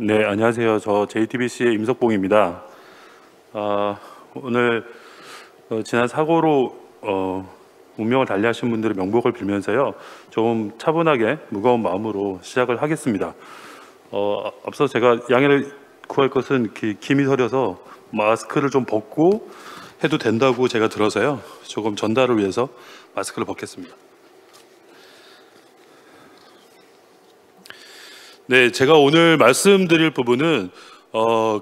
네, 안녕하세요. 저 JTBC의 임석봉입니다. 오늘 지난 사고로 운명을 달리하신 분들의 명복을 빌면서요, 좀 차분하게 무거운 마음으로 시작을 하겠습니다. 앞서 제가 양해를 구할 것은 김이 서려서 마스크를 좀 벗고 해도 된다고 제가 들어서요, 조금 전달을 위해서 마스크를 벗겠습니다. 네, 제가 오늘 말씀드릴 부분은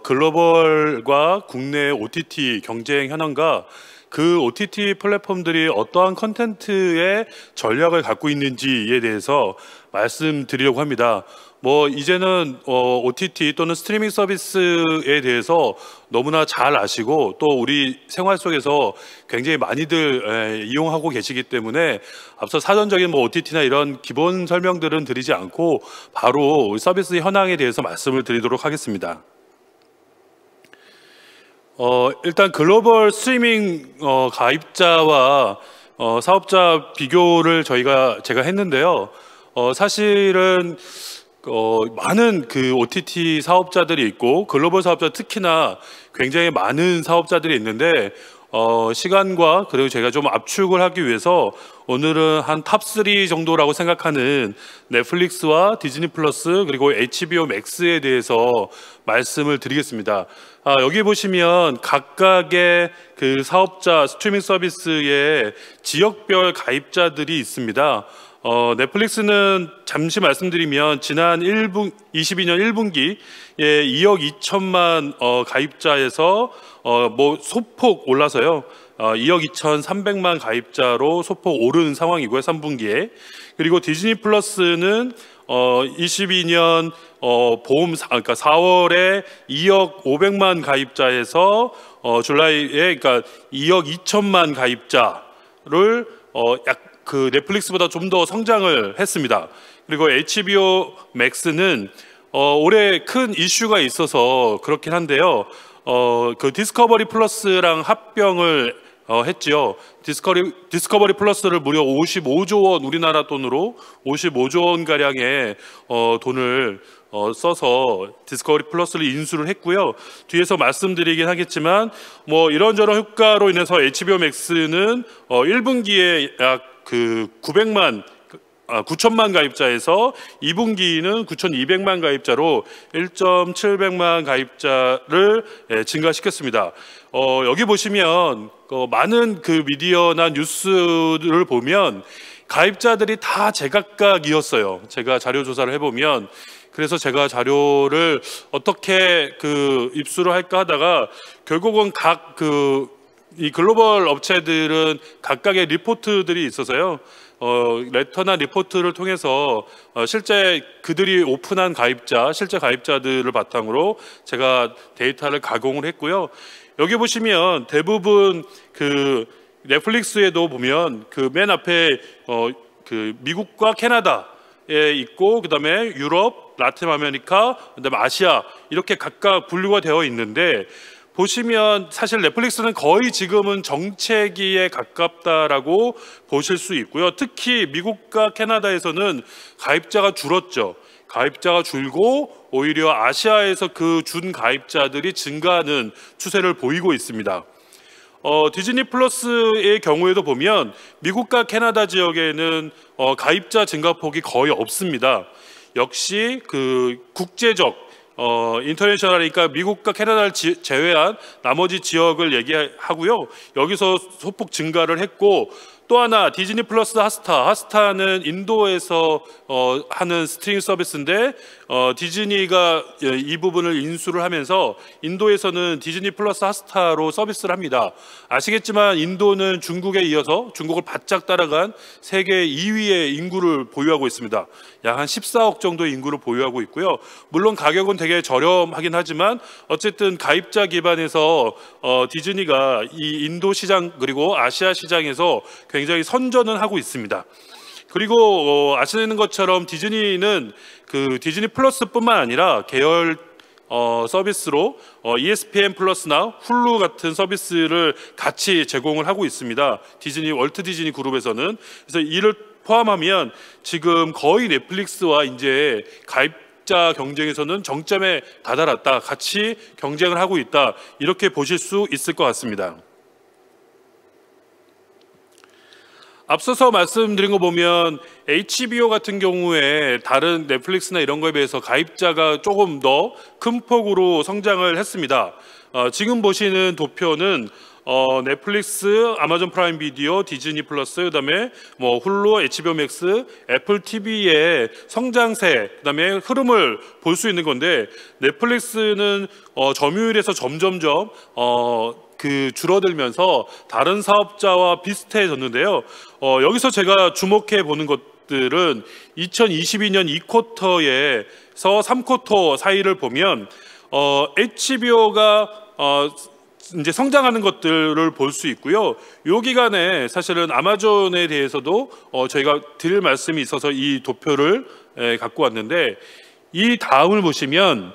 글로벌과 국내 OTT 경쟁 현황과 그 OTT 플랫폼들이 어떠한 컨텐츠의 전략을 갖고 있는지에 대해서 말씀드리려고 합니다. 이제는 OTT 또는 스트리밍 서비스에 대해서 너무나 잘 아시고 또 우리 생활 속에서 굉장히 많이들 이용하고 계시기 때문에 앞서 사전적인 OTT나 이런 기본 설명들은 드리지 않고 바로 서비스 현황에 대해서 말씀을 드리도록 하겠습니다. 일단 글로벌 스트리밍 가입자와 사업자 비교를 제가 했는데요. 사실은 많은 그 OTT 사업자들이 있고 글로벌 사업자 특히나 굉장히 많은 사업자들이 있는데 시간과 그리고 제가 좀 압축을 하기 위해서 오늘은 한 탑3 정도라고 생각하는 넷플릭스와 디즈니 플러스 그리고 HBO 맥스에 대해서 말씀을 드리겠습니다. 여기 보시면 각각의 그 사업자 스트리밍 서비스의 지역별 가입자들이 있습니다. 넷플릭스는 잠시 말씀드리면 지난 22년 1분기에 2억 2천만 가입자에서 소폭 올라서요. 2억 2,300만 가입자로 소폭 오른 상황이고요. 3분기에. 그리고 디즈니 플러스는 22년 그러니까 4월에 2억 500만 가입자에서 줄라이에 그러니까 2억 2천만 가입자를 그 넷플릭스보다 좀 더 성장을 했습니다. 그리고 HBO 맥스는 올해 큰 이슈가 있어서 그렇긴 한데요. 그 디스커버리 플러스랑 합병을 했지요. 디스커버리 플러스를 무려 55조 원, 우리나라 돈으로 55조 원 가량의 돈을 써서 디스커버리 플러스를 인수를 했고요. 뒤에서 말씀드리긴 하겠지만 이런저런 효과로 인해서 HBO 맥스는 1분기에 약 9천만 가입자에서 2분기는 9,200만 가입자로 1,700만 가입자를 증가시켰습니다. 여기 보시면 많은 그 미디어나 뉴스를 보면 가입자들이 다 제각각이었어요. 제가 자료 조사를 해보면. 그래서 제가 자료를 어떻게 입수를 할까 하다가 결국은 이 글로벌 업체들은 각각의 리포트들이 있어서요. 레터나 리포트를 통해서 실제 그들이 오픈한 실제 가입자들을 바탕으로 제가 데이터를 가공을 했고요. 여기 보시면 대부분 그 넷플릭스에도 보면 그 맨 앞에 그 미국과 캐나다에 있고 그다음에 유럽, 라틴 아메리카, 그다음에 아시아 이렇게 각각 분류가 되어 있는데 보시면 사실 넷플릭스는 거의 지금은 정체기에 가깝다라고 보실 수 있고요. 특히 미국과 캐나다에서는 가입자가 줄었죠. 가입자가 줄고 오히려 아시아에서 그 준 가입자들이 증가하는 추세를 보이고 있습니다. 디즈니 플러스의 경우에도 보면 미국과 캐나다 지역에는 가입자 증가폭이 거의 없습니다. 역시 그 국제적 인터내셔널이니까 미국과 캐나다를 제외한 나머지 지역을 얘기하고요. 여기서 소폭 증가를 했고 또 하나 디즈니 플러스 핫스타는 인도에서 하는 스트리밍 서비스인데 디즈니가 이 부분을 인수를 하면서 인도에서는 디즈니 플러스 핫스타로 서비스를 합니다. 아시겠지만 인도는 중국에 이어서 중국을 바짝 따라간 세계 2위의 인구를 보유하고 있습니다. 약 한 14억 정도의 인구를 보유하고 있고요. 물론 가격은 되게 저렴하긴 하지만 어쨌든 가입자 기반에서 디즈니가 이 인도 시장 그리고 아시아 시장에서 굉장히 선전은 하고 있습니다. 그리고 아시는 것처럼 디즈니는 그 디즈니 플러스뿐만 아니라 계열 서비스로 ESPN 플러스나 훌루 같은 서비스를 같이 제공을 하고 있습니다. 월트 디즈니 그룹에서는. 그래서 이를 포함하면 지금 거의 넷플릭스와 이제 가입 가입자 경쟁에서는 정점에 다다랐다, 같이 경쟁을 하고 있다, 이렇게 보실 수 있을 것 같습니다. 앞서서 말씀드린 거 보면 HBO 같은 경우에 다른 넷플릭스나 이런 거에 비해서 가입자가 조금 더 큰 폭으로 성장을 했습니다. 지금 보시는 도표는 넷플릭스, 아마존 프라임 비디오, 디즈니 플러스, 그다음에 뭐 훌루, HBO 맥스, 애플 TV의 성장세, 그다음에 흐름을 볼 수 있는 건데, 넷플릭스는 점유율에서 점점점 줄어들면서 다른 사업자와 비슷해졌는데요. 여기서 제가 주목해 보는 것들은 2022년 2쿼터에서 3쿼터 사이를 보면 HBO가 이제 성장하는 것들을 볼 수 있고요. 이 기간에 사실은 아마존에 대해서도 저희가 드릴 말씀이 있어서 이 도표를 갖고 왔는데, 이 다음을 보시면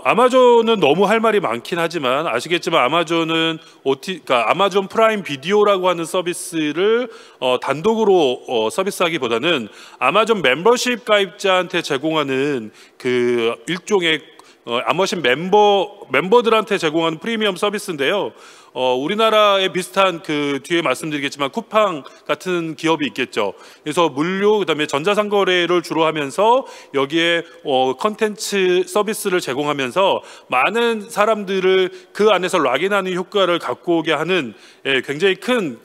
아마존은 너무 할 말이 많긴 하지만 아시겠지만 아마존은 그러니까 아마존 프라임 비디오라고 하는 서비스를 단독으로 서비스하기보다는 아마존 멤버십 가입자한테 제공하는 그 일종의 아마존 멤버들한테 제공하는 프리미엄 서비스인데요. 우리나라에 비슷한 그 뒤에 말씀드리겠지만 쿠팡 같은 기업이 있겠죠. 그래서 물류, 그다음에 전자상거래를 주로 하면서 여기에 컨텐츠 서비스를 제공하면서 많은 사람들을 그 안에서 락인하는 효과를 갖고 오게 하는 굉장히 큰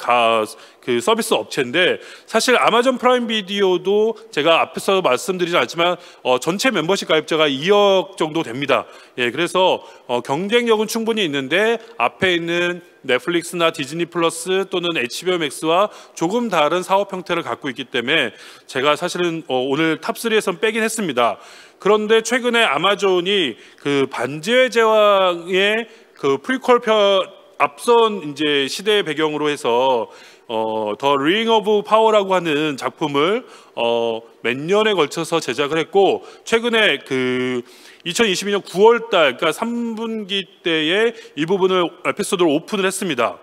그 서비스 업체인데, 사실 아마존 프라임 비디오도 제가 앞에서 말씀드리지 않았지만 전체 멤버십 가입자가 2억 정도 됩니다. 그래서 경쟁력은 충분히 있는데 앞에 있는 넷플릭스나 디즈니 플러스 또는 HBO 맥스와 조금 다른 사업 형태를 갖고 있기 때문에 제가 사실은 오늘 탑3에선 빼긴 했습니다. 그런데 최근에 아마존이 그 반지의 제왕의 그 프리퀄 앞선 이제 시대의 배경으로 해서 더 링 오브 파워라고 하는 작품을 몇 년에 걸쳐서 제작을 했고, 최근에 그 2022년 9월 달, 그러니까 3분기 때에 이 부분을 에피소드를 오픈을 했습니다.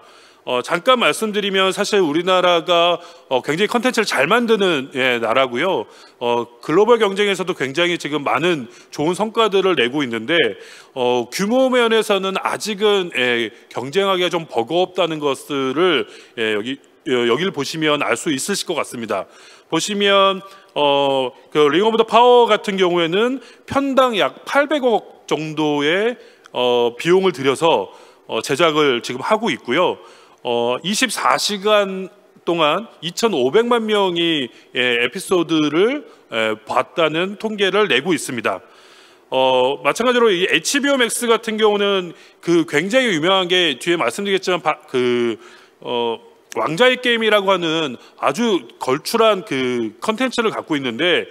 잠깐 말씀드리면 사실 우리나라가 굉장히 컨텐츠를 잘 만드는 나라고요. 글로벌 경쟁에서도 굉장히 지금 많은 좋은 성과들을 내고 있는데 규모 면에서는 아직은 경쟁하기가 좀 버거웠다는 것들을 여기를 보시면 알 수 있으실 것 같습니다. 보시면 그 링 오브 더 파워 같은 경우에는 편당 약 800억 정도의 비용을 들여서 제작을 지금 하고 있고요. 24시간 동안 2,500만 명이 에피소드를 봤다는 통계를 내고 있습니다. 마찬가지로 이 HBO 맥스 같은 경우는 그 굉장히 유명한 게 뒤에 말씀드리겠지만 왕자의 게임이라고 하는 아주 걸출한 그 컨텐츠를 갖고 있는데,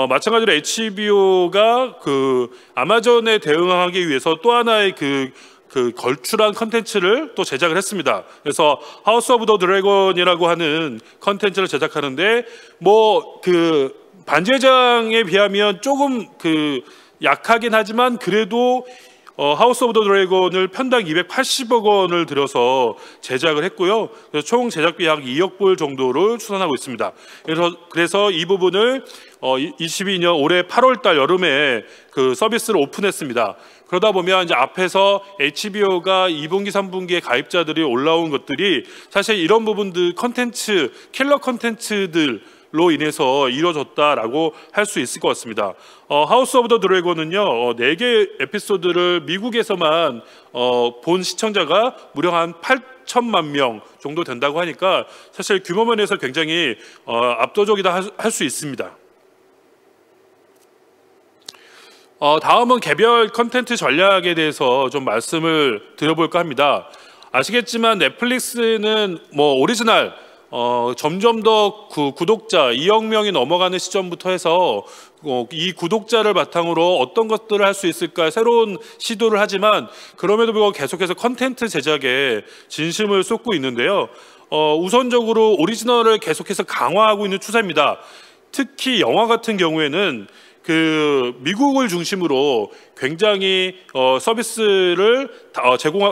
마찬가지로 HBO가 그 아마존에 대응하기 위해서 또 하나의 그 걸출한 컨텐츠를 또 제작을 했습니다. 그래서 하우스 오브 더 드래곤이라고 하는 컨텐츠를 제작하는데, 뭐 그 반지의 제왕에 비하면 조금 그 약하긴 하지만 그래도 하우스 오브 더 드래곤을 편당 280억 원을 들여서 제작을 했고요. 그래서 총 제작비 약 2억 불 정도를 추산하고 있습니다. 그래서 이 부분을 22년 올해 8월 달 여름에 그 서비스를 오픈했습니다. 그러다 보면 이제 앞에서 HBO가 2분기, 3분기에 가입자들이 올라온 것들이 사실 이런 부분들 컨텐츠, 킬러 컨텐츠들로 인해서 이루어졌다라고 할 수 있을 것 같습니다. 하우스 오브 더 드래곤은요, 4개 에피소드를 미국에서만 본 시청자가 무려 한 8천만 명 정도 된다고 하니까 사실 규모 면에서 굉장히 압도적이다 할 수 있습니다. 다음은 개별 컨텐츠 전략에 대해서 좀 말씀을 드려볼까 합니다. 아시겠지만 넷플릭스는 뭐 오리지널 점점 더 구독자 2억 명이 넘어가는 시점부터 해서 이 구독자를 바탕으로 어떤 것들을 할 수 있을까 새로운 시도를 하지만 그럼에도 불구하고 계속해서 컨텐츠 제작에 진심을 쏟고 있는데요. 우선적으로 오리지널을 계속해서 강화하고 있는 추세입니다. 특히 영화 같은 경우에는 그 미국을 중심으로 굉장히 서비스를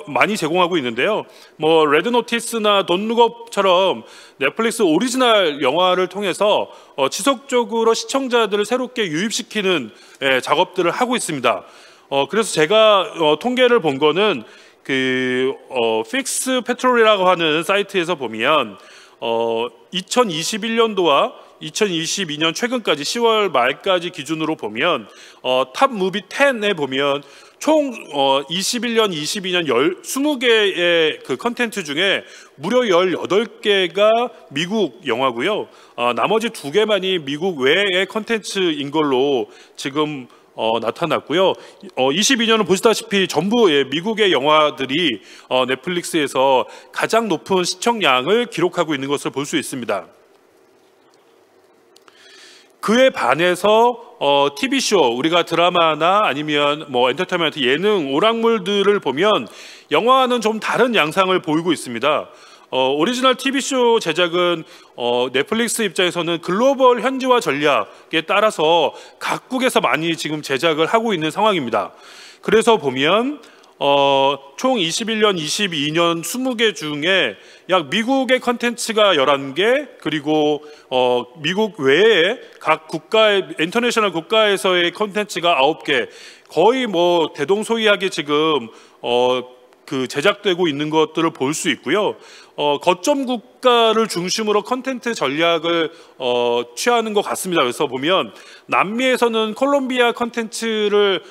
많이 제공하고 있는데요. 뭐 레드 노티스나 돈 룩업처럼 넷플릭스 오리지널 영화를 통해서 지속적으로 시청자들을 새롭게 유입시키는 작업들을 하고 있습니다. 그래서 제가 통계를 본 거는 그 픽스 페트롤이라고 하는 사이트에서 보면 2021년도와 2022년 최근까지 10월 말까지 기준으로 보면 탑 무비 10에 보면 총 21년, 22년 20개의 그 컨텐츠 중에 무려 18개가 미국 영화고요. 나머지 2개만이 미국 외의 컨텐츠인 걸로 지금 나타났고요. 22년은 보시다시피 전부 미국의 영화들이 넷플릭스에서 가장 높은 시청량을 기록하고 있는 것을 볼 수 있습니다. 그에 반해서 TV쇼, 우리가 드라마나 아니면 뭐 엔터테인먼트, 예능, 오락물들을 보면 영화와는 좀 다른 양상을 보이고 있습니다. 오리지널 TV쇼 제작은 넷플릭스 입장에서는 글로벌 현지화 전략에 따라서 각국에서 많이 지금 제작을 하고 있는 상황입니다. 그래서 보면 총 21년, 22년 20개 중에 약 미국의 컨텐츠가 11개, 그리고 미국 외에 각 국가의 인터내셔널 국가에서의 컨텐츠가 9개, 거의 뭐 대동소이하게 지금 그 제작되고 있는 것들을 볼 수 있고요. 거점 국가를 중심으로 컨텐츠 전략을 취하는 것 같습니다. 그래서 보면 남미에서는 콜롬비아 컨텐츠를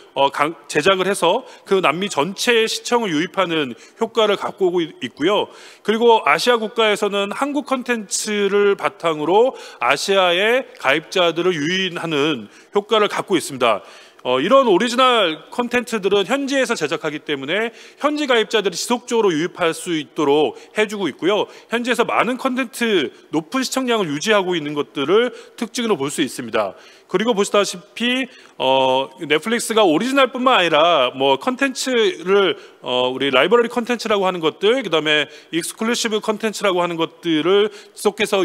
제작을 해서 그 남미 전체의 시청을 유입하는 효과를 갖고 오고 있고요. 그리고 아시아 국가에서는 한국 컨텐츠를 바탕으로 아시아의 가입자들을 유인하는 효과를 갖고 있습니다. 이런 오리지널 콘텐츠들은 현지에서 제작하기 때문에 현지 가입자들이 지속적으로 유입할 수 있도록 해주고 있고요. 현지에서 많은 콘텐츠, 높은 시청량을 유지하고 있는 것들을 특징으로 볼 수 있습니다. 그리고 보시다시피 넷플릭스가 오리지널뿐만 아니라 뭐 컨텐츠를 우리 라이브러리 컨텐츠라고 하는 것들, 그다음에 익스클루시브 컨텐츠라고 하는 것들을 지속해서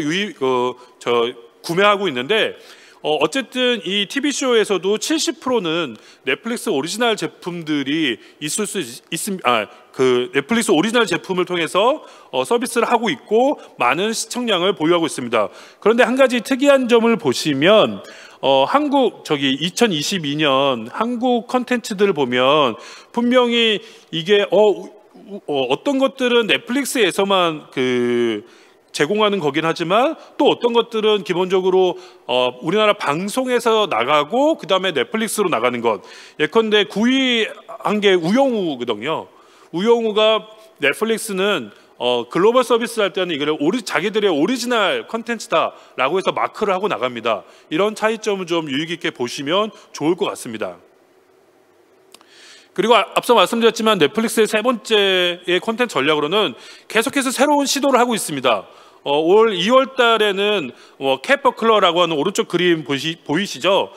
구매하고 있는데, 어쨌든 이 TV쇼에서도 70%는 넷플릭스 오리지널 제품들이 있을 수 있습니다. 그 넷플릭스 오리지널 제품을 통해서 서비스를 하고 있고 많은 시청량을 보유하고 있습니다. 그런데 한 가지 특이한 점을 보시면 한국 2022년 한국 컨텐츠들을 보면 분명히 이게 어떤 것들은 넷플릭스에서만 제공하는 거긴 하지만 또 어떤 것들은 기본적으로 우리나라 방송에서 나가고 그 다음에 넷플릭스로 나가는 것. 예컨대 9위 한 게 우영우거든요. 우영우가 넷플릭스는 글로벌 서비스 할 때는 이걸 자기들의 오리지널 컨텐츠다라고 해서 마크를 하고 나갑니다. 이런 차이점을 좀 유의 깊게 보시면 좋을 것 같습니다. 그리고 앞서 말씀드렸지만 넷플릭스의 세 번째의 콘텐츠 전략으로는 계속해서 새로운 시도를 하고 있습니다. 올 2월 달에는 캣 버클러라고 하는 오른쪽 그림 보이시죠?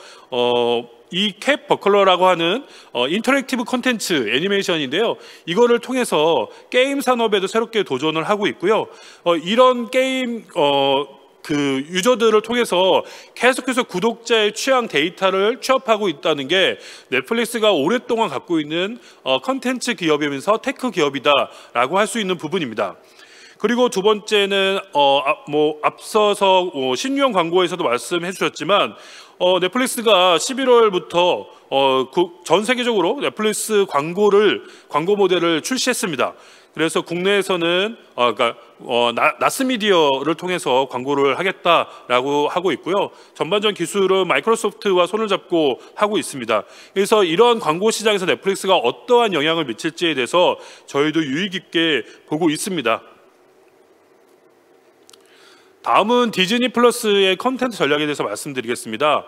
이 캣 버클러라고 하는 인터랙티브 콘텐츠 애니메이션인데요. 이거를 통해서 게임 산업에도 새롭게 도전을 하고 있고요. 이런 게임 그 유저들을 통해서 계속해서 구독자의 취향 데이터를 취합하고 있다는 게 넷플릭스가 오랫동안 갖고 있는 컨텐츠 기업이면서 테크 기업이다라고 할 수 있는 부분입니다. 그리고 두 번째는 앞서서 신유형 광고에서도 말씀해 주셨지만 넷플릭스가 11월부터 전 세계적으로 넷플릭스 광고 모델을 출시했습니다. 그래서 국내에서는 나스미디어를 통해서 광고를 하겠다라고 하고 있고요. 전반전 기술은 마이크로소프트와 손을 잡고 하고 있습니다. 그래서 이런 광고 시장에서 넷플릭스가 어떠한 영향을 미칠지에 대해서 저희도 유의 깊게 보고 있습니다. 다음은 디즈니 플러스의 컨텐츠 전략에 대해서 말씀드리겠습니다.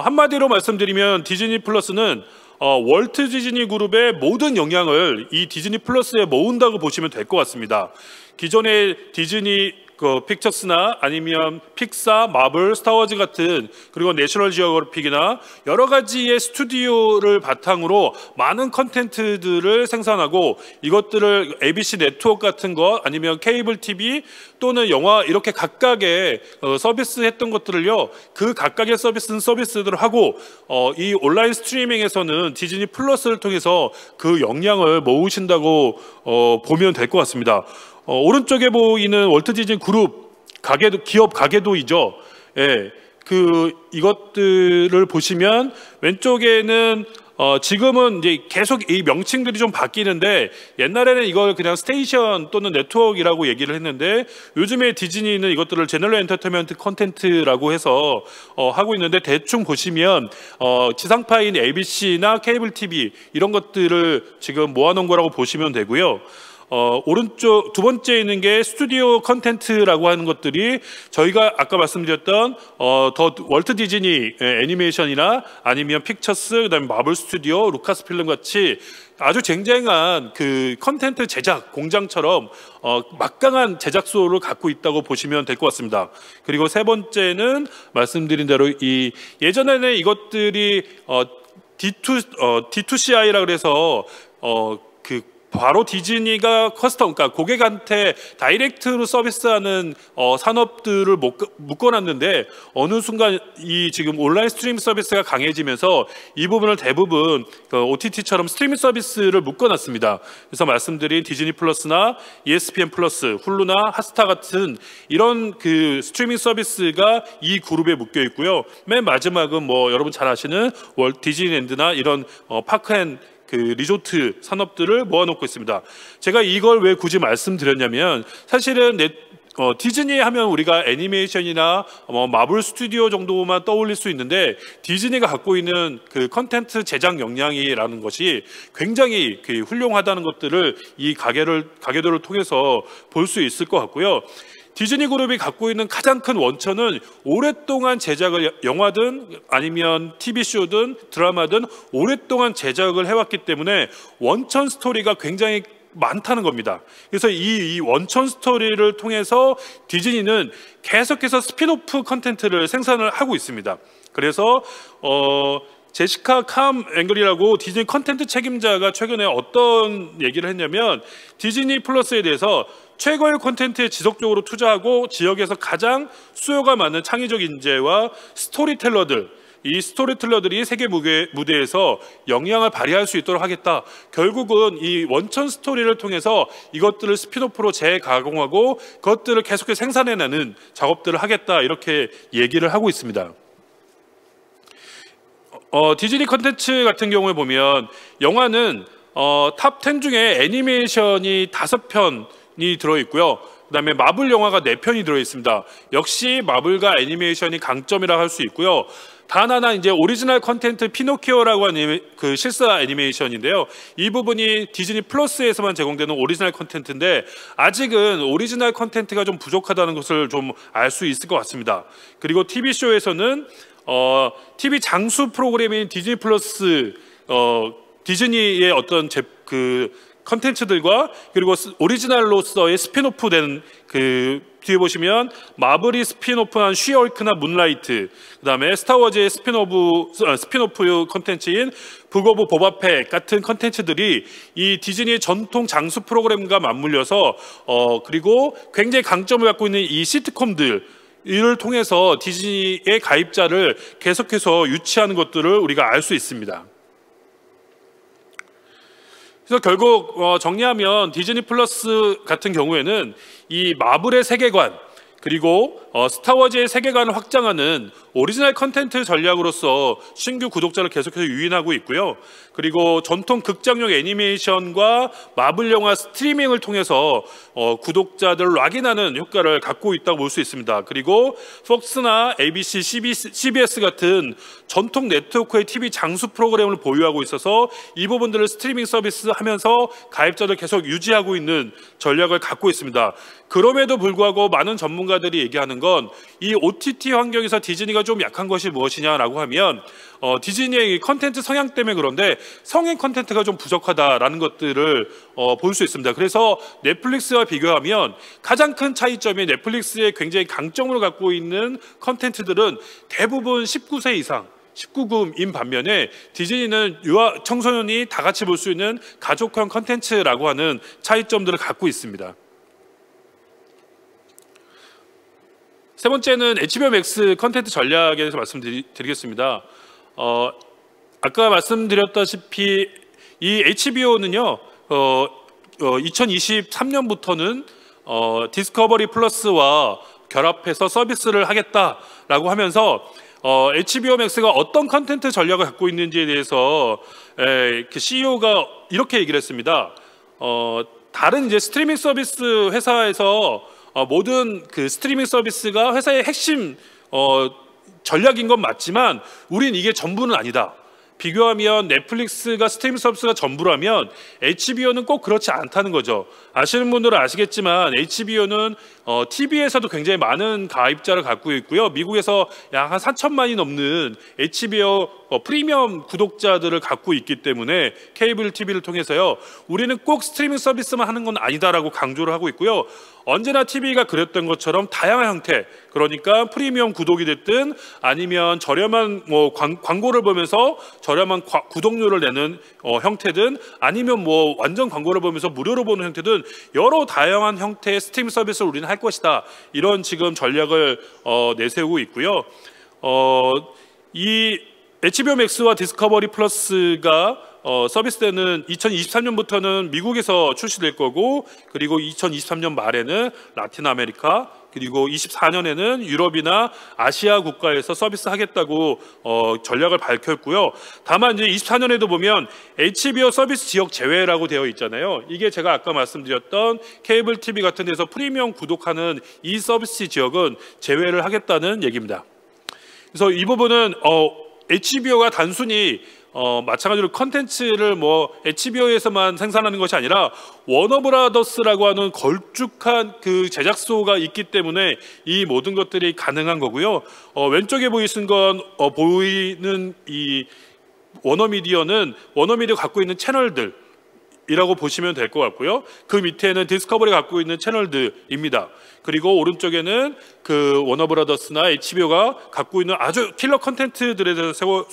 한마디로 말씀드리면 디즈니 플러스는 월트 디즈니 그룹의 모든 영향을 이 디즈니 플러스에 모은다고 보시면 될 것 같습니다. 기존의 디즈니 그 픽처스나 아니면 픽사, 마블, 스타워즈 같은, 그리고 내셔널 지오그래픽이나 여러 가지의 스튜디오를 바탕으로 많은 컨텐츠들을 생산하고 이것들을 ABC 네트워크 같은 거 아니면 케이블 TV 또는 영화 이렇게 각각의 서비스했던 것들을요, 그 각각의 서비스들을 하고 이 온라인 스트리밍에서는 디즈니 플러스를 통해서 그 역량을 모으신다고 보면 될 것 같습니다. 오른쪽에 보이는 월트 디즈니 그룹 가게도, 기업 가게도이죠. 예, 이것들을 보시면 왼쪽에는 지금은 이제 계속 이 명칭들이 좀 바뀌는데, 옛날에는 이걸 그냥 스테이션 또는 네트워크라고 얘기를 했는데, 요즘에 디즈니는 이것들을 제너럴 엔터테인먼트 컨텐츠라고 해서 하고 있는데, 대충 보시면 지상파인 ABC나 케이블 TV 이런 것들을 지금 모아놓은 거라고 보시면 되고요. 오른쪽 두 번째 있는 게 스튜디오 컨텐츠라고 하는 것들이 저희가 아까 말씀드렸던 더 월트 디즈니 애니메이션이나 아니면 픽처스, 그다음에 마블 스튜디오, 루카스 필름 같이 아주 쟁쟁한 그 컨텐츠 제작 공장처럼 막강한 제작소를 갖고 있다고 보시면 될 것 같습니다. 그리고 세 번째는 말씀드린 대로 이 예전에는 이것들이 D2CI라 그래서 바로 디즈니가 그러니까 고객한테 다이렉트로 서비스하는 산업들을 묶어놨는데, 어느 순간 이 지금 온라인 스트리밍 서비스가 강해지면서 이 부분을 대부분 OTT처럼 스트리밍 서비스를 묶어놨습니다. 그래서 말씀드린 디즈니 플러스나 ESPN 플러스, 훌루나 핫스타 같은 이런 그 스트리밍 서비스가 이 그룹에 묶여 있고요. 맨 마지막은 뭐 여러분 잘 아시는 디즈니랜드나 이런 파크앤 리조트 산업들을 모아놓고 있습니다. 제가 이걸 왜 굳이 말씀드렸냐면, 사실은 디즈니 하면 우리가 애니메이션이나 마블 스튜디오 정도만 떠올릴 수 있는데, 디즈니가 갖고 있는 그 컨텐츠 제작 역량이라는 것이 굉장히 훌륭하다는 것들을 이 가게들을 통해서 볼 수 있을 것 같고요. 디즈니 그룹이 갖고 있는 가장 큰 원천은 오랫동안 제작을, 영화든 아니면 TV쇼든 드라마든 오랫동안 제작을 해왔기 때문에 원천 스토리가 굉장히 많다는 겁니다. 그래서 이 원천 스토리를 통해서 디즈니는 계속해서 스핀오프 컨텐츠를 생산을 하고 있습니다. 그래서 제시카 캄 앵글이라고 디즈니 컨텐츠 책임자가 최근에 어떤 얘기를 했냐면, 디즈니 플러스에 대해서 최고의 콘텐츠에 지속적으로 투자하고 지역에서 가장 수요가 많은 창의적 인재와 스토리텔러들, 이 스토리텔러들이 세계 무대에서 영향을 발휘할 수 있도록 하겠다. 결국은 이 원천 스토리를 통해서 이것들을 스피노프로 재가공하고 그것들을 계속해서 생산해내는 작업들을 하겠다, 이렇게 얘기를 하고 있습니다. 디즈니 컨텐츠 같은 경우에 보면 영화는 탑 10 중에 애니메이션이 5편이 들어있고요. 그 다음에 마블 영화가 4편이 들어있습니다. 역시 마블과 애니메이션이 강점이라 할 수 있고요. 단 하나 이제 오리지널 컨텐츠 피노키오라고 하는 그 실사 애니메이션인데요. 이 부분이 디즈니 플러스에서만 제공되는 오리지널 컨텐츠인데, 아직은 오리지널 컨텐츠가 좀 부족하다는 것을 좀 알 수 있을 것 같습니다. 그리고 TV쇼에서는 TV 장수 프로그램인 디즈니 플러스, 디즈니의 어떤 컨텐츠들과 그리고 오리지널로서의 스핀오프 된 뒤에 보시면 마블이 스핀오프한 쉬얼크나 문라이트, 그 다음에 스타워즈의 스핀오프 컨텐츠인 북 오브 보바펫 같은 컨텐츠들이 이 디즈니의 전통 장수 프로그램과 맞물려서 그리고 굉장히 강점을 갖고 있는 이 시트콤들, 이를 통해서 디즈니의 가입자를 계속해서 유치하는 것들을 우리가 알 수 있습니다. 그래서 결국 정리하면 디즈니 플러스 같은 경우에는 이 마블의 세계관, 그리고 스타워즈의 세계관을 확장하는 오리지널 컨텐츠 전략으로서 신규 구독자를 계속해서 유인하고 있고요. 그리고 전통 극장용 애니메이션과 마블 영화 스트리밍을 통해서 구독자들을 락인하는 효과를 갖고 있다고 볼 수 있습니다. 그리고 폭스나 ABC, CBS 같은 전통 네트워크의 TV 장수 프로그램을 보유하고 있어서 이 부분들을 스트리밍 서비스 하면서 가입자들 계속 유지하고 있는 전략을 갖고 있습니다. 그럼에도 불구하고 많은 전문가들이 얘기하는 건 건 이 OTT 환경에서 디즈니가 좀 약한 것이 무엇이냐라고 하면 디즈니의 컨텐츠 성향 때문에 그런데 성인 컨텐츠가 좀 부족하다라는 것들을 볼 수 있습니다. 그래서 넷플릭스와 비교하면 가장 큰 차이점이 넷플릭스의 굉장히 강점을 갖고 있는 컨텐츠들은 대부분 19세 이상 19금인 반면에 디즈니는 유아 청소년이 다 같이 볼 수 있는 가족형 컨텐츠라고 하는 차이점들을 갖고 있습니다. 세 번째는 HBO 맥스 컨텐츠 전략에 대해서 말씀드리겠습니다. 아까 말씀드렸다시피 이 HBO는요 2023년부터는 디스커버리 플러스와 결합해서 서비스를 하겠다라고 하면서 HBO 맥스가 어떤 컨텐츠 전략을 갖고 있는지에 대해서 CEO가 이렇게 얘기를 했습니다. 다른 이제 스트리밍 서비스 회사에서 모든 그 스트리밍 서비스가 회사의 핵심 전략인 건 맞지만 우린 이게 전부는 아니다. 비교하면 넷플릭스가 스트리밍 서비스가 전부라면 HBO는 꼭 그렇지 않다는 거죠. 아시는 분들은 아시겠지만 HBO는 TV에서도 굉장히 많은 가입자를 갖고 있고요. 미국에서 약 한 4천만이 넘는 HBO 프리미엄 구독자들을 갖고 있기 때문에 케이블 TV를 통해서요. 우리는 꼭 스트리밍 서비스만 하는 건 아니다라고 강조를 하고 있고요. 언제나 TV가 그랬던 것처럼 다양한 형태, 그러니까 프리미엄 구독이 됐든 아니면 저렴한 광고를 보면서 저렴한 구독료를 내는 형태든 아니면 완전 광고를 보면서 무료로 보는 형태든 여러 다양한 형태의 스트리밍 서비스를 우리는 할 것이다. 이런 지금 전략을 내세우고 있고요. 이 HBO 맥스와 디스커버리 플러스가 서비스되는 2023년부터는 미국에서 출시될 거고, 그리고 2023년 말에는 라틴 아메리카, 그리고 24년에는 유럽이나 아시아 국가에서 서비스하겠다고 전략을 밝혔고요. 다만 이제 24년에도 보면 HBO 서비스 지역 제외라고 되어 있잖아요. 이게 제가 아까 말씀드렸던 케이블 TV 같은 데서 프리미엄 구독하는 이 서비스 지역은 제외를 하겠다는 얘기입니다. 그래서 이 부분은 HBO가 단순히 마찬가지로 컨텐츠를 HBO에서만 생산하는 것이 아니라 워너브라더스라고 하는 걸쭉한 그 제작소가 있기 때문에 이 모든 것들이 가능한 거고요. 왼쪽에 보이는 이 워너미디어는 워너미디어 갖고 있는 채널들 이라고 보시면 될 것 같고요. 그 밑에는 디스커버리가 갖고 있는 채널들입니다. 그리고 오른쪽에는 그 워너브라더스나 HBO가 갖고 있는 아주 킬러 컨텐츠들에 대해서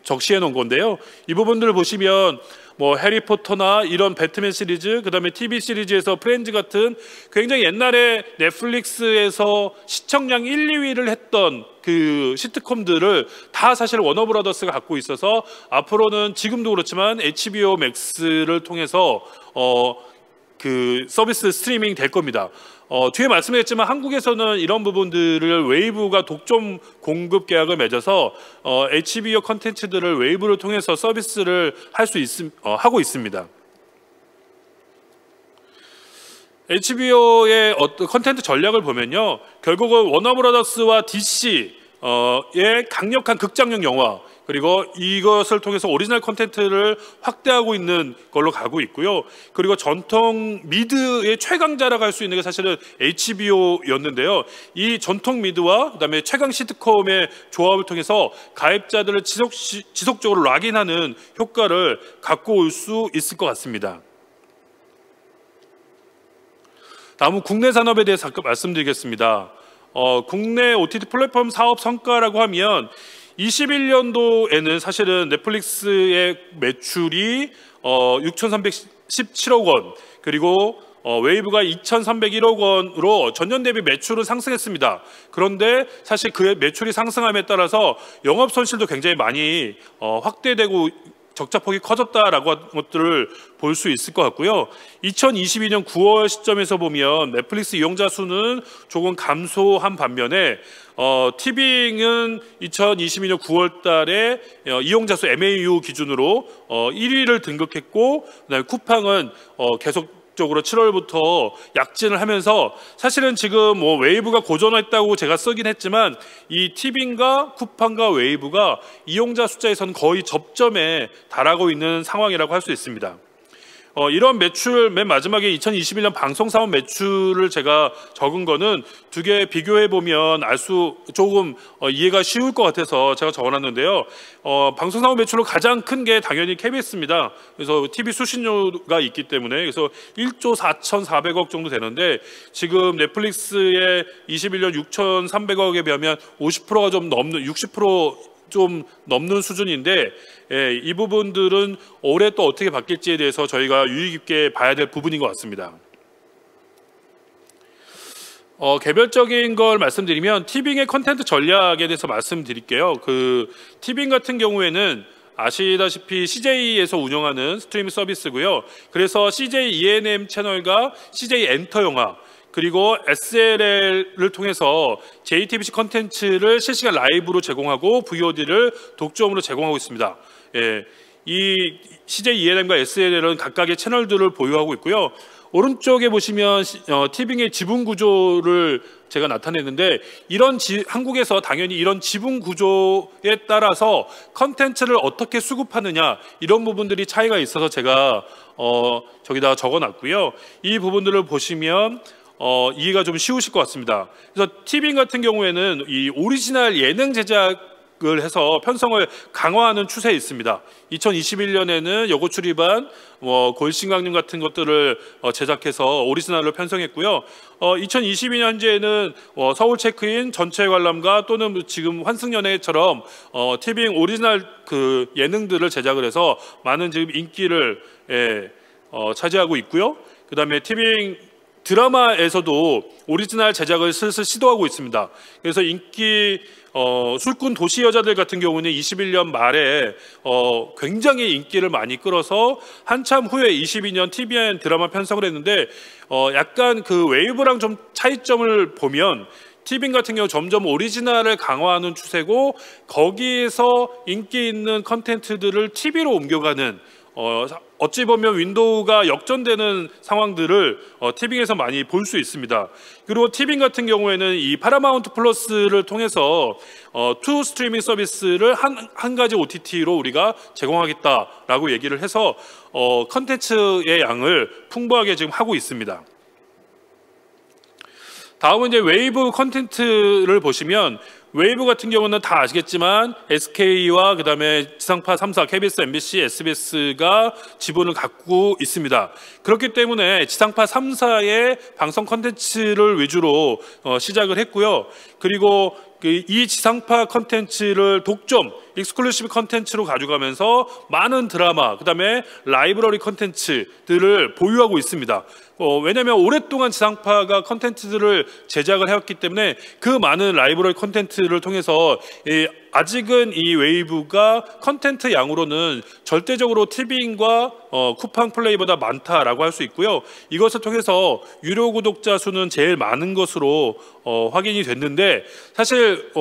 적시해 놓은 건데요. 이 부분들을 보시면 해리포터나 이런 배트맨 시리즈, 그 다음에 TV 시리즈에서 프렌즈 같은 굉장히 옛날에 넷플릭스에서 시청량 1, 2위를 했던 그 시트콤들을 다 사실 워너브라더스가 갖고 있어서 앞으로는 지금도 그렇지만 HBO 맥스를 통해서 그 서비스 스트리밍 될 겁니다. 뒤에 말씀드렸지만 한국에서는 이런 부분들을 웨이브가 독점 공급 계약을 맺어서 HBO 컨텐츠들을 웨이브를 통해서 서비스를 하고 있습니다. HBO의 컨텐츠 전략을 보면요, 결국은 워너브라더스와 DC의 강력한 극장용 영화, 그리고 이것을 통해서 오리지널 콘텐츠를 확대하고 있는 걸로 가고 있고요. 그리고 전통 미드의 최강자라고 할 수 있는 게 사실은 HBO였는데요. 이 전통 미드와 그다음에 최강 시트콤의 조합을 통해서 가입자들을 지속적으로 락인하는 효과를 갖고 올 수 있을 것 같습니다. 다음은 국내 산업에 대해서 말씀드리겠습니다. 국내 OTT 플랫폼 사업 성과라고 하면 21년도에는 사실은 넷플릭스의 매출이 6,317억 원, 그리고 웨이브가 2,301억 원으로 전년 대비 매출은 상승했습니다. 그런데 사실 그 매출이 상승함에 따라서 영업 손실도 굉장히 많이 확대되고 적자폭이 커졌다라고 하는 것들을 볼 수 있을 것 같고요. 2022년 9월 시점에서 보면 넷플릭스 이용자 수는 조금 감소한 반면에 티빙은 2022년 9월 달에 이용자 수 MAU 기준으로 1위를 등극했고, 그다음에 쿠팡은 계속적으로 7월부터 약진을 하면서 사실은 지금 웨이브가 고전했다고 제가 쓰긴 했지만 이 티빙과 쿠팡과 웨이브가 이용자 숫자에서는 거의 접점에 달하고 있는 상황이라고 할 수 있습니다. 이런 매출 맨 마지막에 2021년 방송사업 매출을 제가 적은 거는 두 개 비교해 보면 조금 이해가 쉬울 것 같아서 제가 적어놨는데요. 방송사업 매출로 가장 큰 게 당연히 KBS입니다. 그래서 TV 수신료가 있기 때문에 그래서 1조 4,400억 정도 되는데 지금 넷플릭스의 21년 6,300억에 비하면 50%가 좀 넘는 60% 좀 넘는 수준인데 이 부분들은 올해 또 어떻게 바뀔지에 대해서 저희가 유의 깊게 봐야 될 부분인 것 같습니다. 개별적인 걸 말씀드리면 티빙의 컨텐츠 전략에 대해서 말씀드릴게요. 티빙 같은 경우에는 아시다시피 CJ에서 운영하는 스트리밍 서비스고요. 그래서 CJ ENM 채널과 CJ 엔터 영화 그리고 SLL을 통해서 JTBC 컨텐츠를 실시간 라이브로 제공하고 VOD를 독점으로 제공하고 있습니다. 이 CJ ENM과 SLL은 각각의 채널들을 보유하고 있고요. 오른쪽에 보시면 티빙의 지분 구조를 제가 나타냈는데 한국에서 당연히 이런 지분 구조에 따라서 컨텐츠를 어떻게 수급하느냐 이런 부분들이 차이가 있어서 제가 저기다가 적어놨고요. 이 부분들을 보시면 이해가 좀 쉬우실 것 같습니다. 그래서 티빙 같은 경우에는 이 오리지널 예능 제작을 해서 편성을 강화하는 추세에 있습니다. 2021년에는 여고 출입반, 골신강림 같은 것들을 제작해서 오리지널로 편성했고요. 2022년 현재는 서울 체크인, 전체 관람가 또는 지금 환승연애처럼 티빙 오리지널 예능들을 제작을 해서 많은 지금 인기를 차지하고 있고요. 그다음에 티빙 드라마에서도 오리지널 제작을 슬슬 시도하고 있습니다. 그래서 인기 술꾼 도시 여자들 같은 경우는 21년 말에 굉장히 인기를 많이 끌어서 한참 후에 22년 TVN 드라마 편성을 했는데 약간 웨이브랑 좀 차이점을 보면 티빙 같은 경우 점점 오리지널을 강화하는 추세고 거기에서 인기 있는 컨텐츠들을 TV로 옮겨가는 어찌 보면 윈도우가 역전되는 상황들을 티빙에서 많이 볼 수 있습니다. 그리고 티빙 같은 경우에는 이 파라마운트 플러스를 통해서 투 스트리밍 서비스를 한 가지 OTT로 우리가 제공하겠다라고 얘기를 해서 컨텐츠의 양을 풍부하게 지금 하고 있습니다. 다음은 이제 웨이브 컨텐츠를 보시면 웨이브 같은 경우는 다 아시겠지만 SK와 그다음에 지상파 3사 KBS, MBC, SBS가 지분을 갖고 있습니다. 그렇기 때문에 지상파 3사의 방송 컨텐츠를 위주로 시작을 했고요. 그리고 이 지상파 컨텐츠를 독점, 익스클루시브 컨텐츠로 가져가면서 많은 드라마, 그다음에 라이브러리 컨텐츠들을 보유하고 있습니다. 왜냐하면 오랫동안 지상파가 컨텐츠들을 제작을 해왔기 때문에 그 많은 라이브러리 컨텐츠를 통해서 아직은 이 웨이브가 컨텐츠 양으로는 절대적으로 티빙과 쿠팡 플레이보다 많다라고 할 수 있고요. 이것을 통해서 유료 구독자 수는 제일 많은 것으로 확인이 됐는데 사실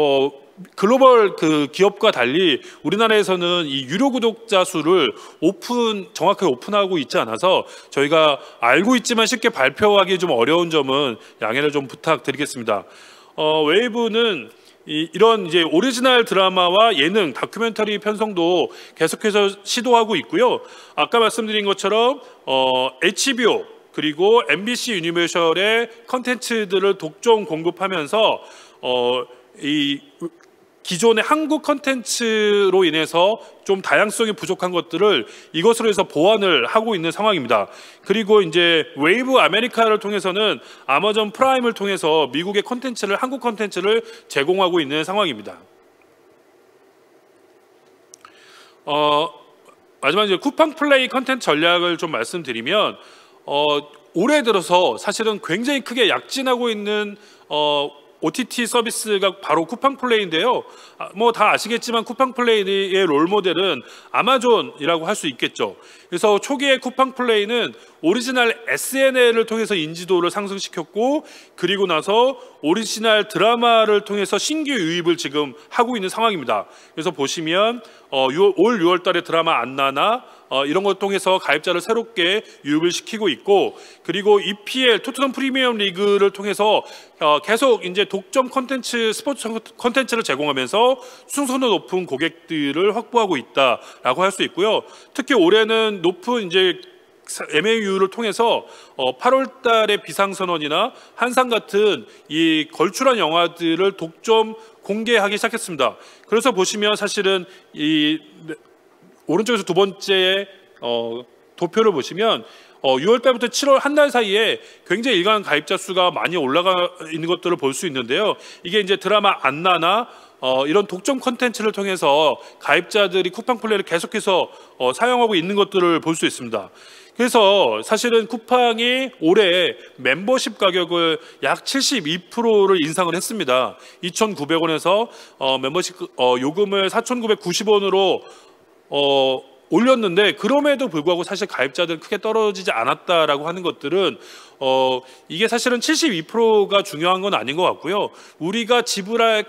글로벌 기업과 달리 우리나라에서는 이 유료 구독자 수를 정확하게 오픈하고 있지 않아서 저희가 알고 있지만 쉽게 발표하기 좀 어려운 점은 양해를 좀 부탁드리겠습니다. 웨이브는 이런 이제 오리지널 드라마와 예능, 다큐멘터리 편성도 계속해서 시도하고 있고요. 아까 말씀드린 것처럼 HBO 그리고 MBC 유니버셜의 컨텐츠들을 독점 공급하면서 이 기존의 한국 컨텐츠로 인해서 좀 다양성이 부족한 것들을 이것으로 해서 보완을 하고 있는 상황입니다. 그리고 이제 웨이브 아메리카를 통해서는 아마존 프라임을 통해서 미국의 컨텐츠를 한국 컨텐츠를 제공하고 있는 상황입니다. 마지막 이제 쿠팡 플레이 컨텐츠 전략을 좀 말씀드리면 올해 들어서 사실은 굉장히 크게 약진하고 있는 OTT 서비스가 바로 쿠팡 플레이인데요. 뭐 다 아시겠지만 쿠팡 플레이의 롤 모델은 아마존이라고 할 수 있겠죠. 그래서 초기에 쿠팡 플레이는 오리지널 SNL을 통해서 인지도를 상승시켰고 그리고 나서 오리지널 드라마를 통해서 신규 유입을 지금 하고 있는 상황입니다. 그래서 보시면 올 6월 달에 드라마 안나나 이런 걸 통해서 가입자를 새롭게 유입을 시키고 있고 그리고 EPL 토트넘 프리미엄 리그를 통해서 계속 이제 독점 컨텐츠 스포츠 컨텐츠를 제공하면서 충성도 높은 고객들을 확보하고 있다라고 할 수 있고요. 특히 올해는 높은 이제 MAU를 통해서 8월 달에 비상선언이나 한상 같은 이 걸출한 영화들을 독점 공개하기 시작했습니다. 그래서 보시면 사실은 이 오른쪽에서 두 번째 도표를 보시면 6월 달부터 7월 한 달 사이에 굉장히 일간 가입자 수가 많이 올라가 있는 것들을 볼 수 있는데요. 이게 이제 드라마 안나나 이런 독점 콘텐츠를 통해서 가입자들이 쿠팡 플레이를 계속해서 사용하고 있는 것들을 볼 수 있습니다. 그래서 사실은 쿠팡이 올해 멤버십 가격을 약 72%를 인상을 했습니다. 2,900원에서 멤버십 요금을 4,990원으로 올렸는데, 그럼에도 불구하고 사실 가입자들은 크게 떨어지지 않았다라고 하는 것들은 이게 사실은 72%가 중요한 건 아닌 것 같고요. 우리가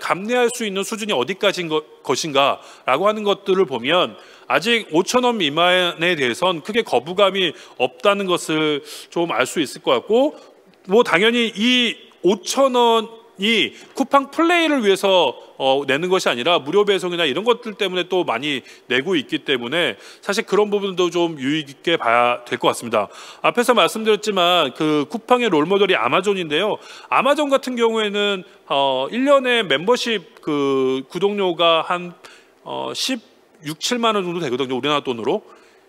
감내할 수 있는 수준이 어디까지인 것인가라고 하는 것들을 보면 아직 5,000원 미만에 대해선 크게 거부감이 없다는 것을 좀 알 수 있을 것 같고, 뭐 당연히 이 5,000원이 쿠팡 플레이를 위해서 내는 것이 아니라 무료 배송이나 이런 것들 때문에 또 많이 내고 있기 때문에 사실 그런 부분도 좀 유의 있게 봐야 될 것 같습니다. 앞에서 말씀드렸지만 그 쿠팡의 롤모델이 아마존인데요. 아마존 같은 경우에는 1년에 멤버십 그 구독료가 한 16, 7만 원 정도 되거든요. 우리나라 돈으로.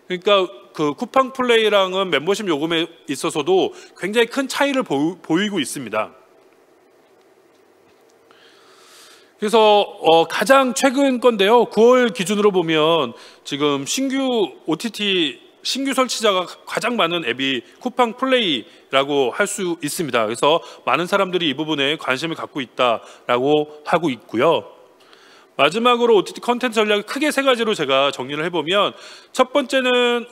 그러니까 그 쿠팡 플레이랑은 멤버십 요금에 있어서도 굉장히 큰 차이를 보이고 있습니다. 그래서 가장 최근 건데요. 9월 기준으로 보면 지금 신규 OTT 신규 설치자가 가장 많은 앱이 쿠팡 플레이라고 할 수 있습니다. 그래서 많은 사람들이 이 부분에 관심을 갖고 있다라고 하고 있고요. 마지막으로 OTT 컨텐츠 전략 크게 세 가지로 제가 정리를 해보면, 첫 번째는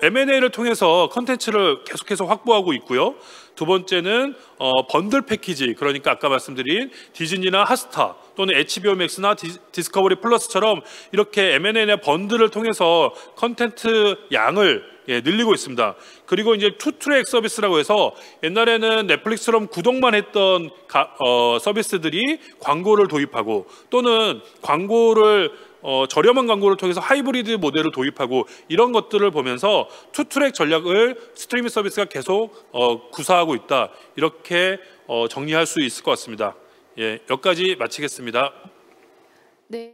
M&A를 통해서 컨텐츠를 계속해서 확보하고 있고요. 두 번째는 번들 패키지, 그러니까 아까 말씀드린 디즈니나 핫스타 또는 HBO 맥스나 디스커버리 플러스처럼 이렇게 M&A나 번들을 통해서 컨텐츠 양을 늘리고 있습니다. 그리고 이제 투트랙 서비스라고 해서 옛날에는 넷플릭스처럼 구독만 했던 서비스들이 광고를 도입하고, 또는 광고를 저렴한 광고를 통해서 하이브리드 모델을 도입하고, 이런 것들을 보면서 투트랙 전략을 스트리밍 서비스가 계속 구사하고 있다, 이렇게 정리할 수 있을 것 같습니다. 예, 여기까지 마치겠습니다. 네.